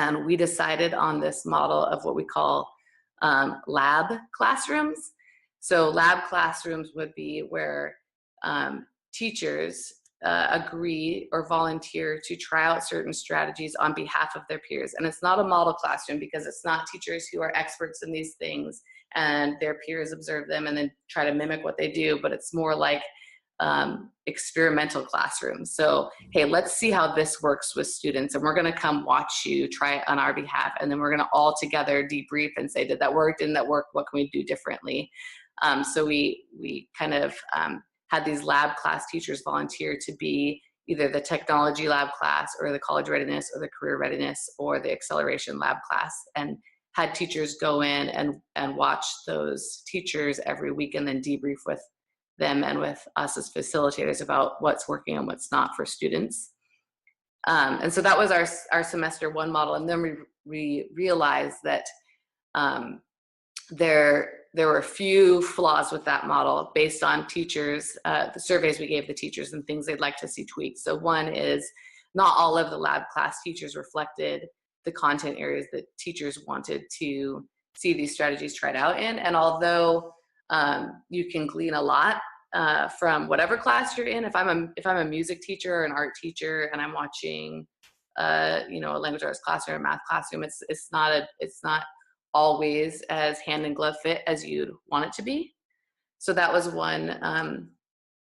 And we decided on this model of what we call lab classrooms. So lab classrooms would be where teachers agree or volunteer to try out certain strategies on behalf of their peers. And it's not a model classroom because it's not teachers who are experts in these things and their peers observe them and then try to mimic what they do, but it's more like experimental classrooms. So, hey, let's see how this works with students, and we're going to come watch you try it on our behalf, and then we're going to all together debrief and say, did that work? Didn't that work? What can we do differently? So we kind of had these lab class teachers volunteer to be either the technology lab class or the college readiness or the career readiness or the acceleration lab class, and had teachers go in and watch those teachers every week and then debrief with them and with us as facilitators about what's working and what's not for students. And so that was our semester one model. And then we realized that there were a few flaws with that model based on teachers, the surveys we gave the teachers and things they'd like to see tweaked. So one is not all of the lab class teachers reflected the content areas that teachers wanted to see these strategies tried out in. And although you can glean a lot from whatever class you're in, if I'm a music teacher or an art teacher and I'm watching a language arts classroom or a math classroom, it's not always as hand in glove fit as you'd want it to be. So that was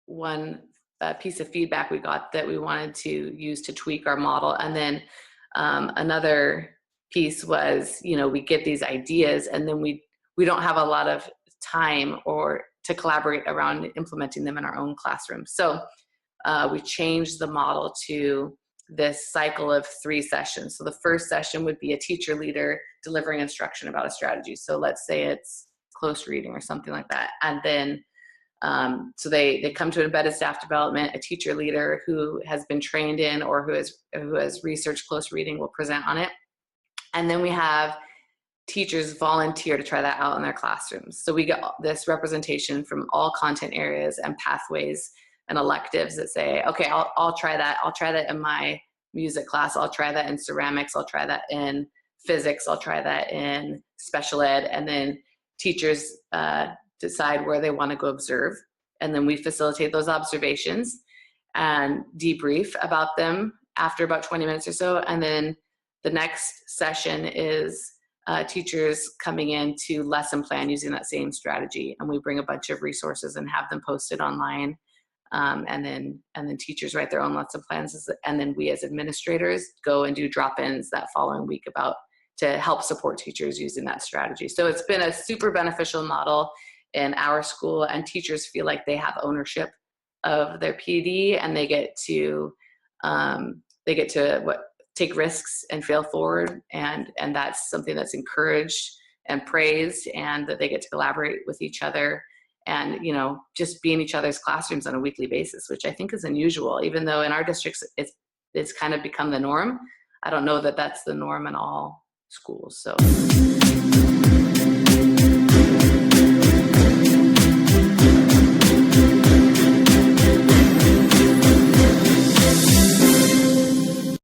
one piece of feedback we got that we wanted to use to tweak our model. And then another piece was, we get these ideas and then we don't have a lot of time or to collaborate around implementing them in our own classroom. So we changed the model to this cycle of 3 sessions. So the first session would be a teacher leader delivering instruction about a strategy. So let's say it's close reading or something like that. And then so they come to embedded staff development, a teacher leader who has been trained in or who has researched close reading will present on it. And then we have teachers volunteer to try that out in their classrooms. So we get this representation from all content areas and pathways and electives that say, okay, I'll try that. I'll try that in my music class. I'll try that in ceramics. I'll try that in physics. I'll try that in special ed. And then teachers decide where they want to go observe. And then we facilitate those observations and debrief about them after about 20 minutes or so. And then the next session is teachers coming in to lesson plan using that same strategy. And we bring a bunch of resources and have them posted online. And then teachers write their own lesson plans. And then we as administrators go and do drop-ins that following week to help support teachers using that strategy. So it's been a super beneficial model in our school, and teachers feel like they have ownership of their PD, and they get to take risks and fail forward, and that's something that's encouraged and praised, and that they get to collaborate with each other and just be in each other's classrooms on a weekly basis, which I think is unusual. Even though in our districts it's kind of become the norm, I don't know that that's the norm in all schools. So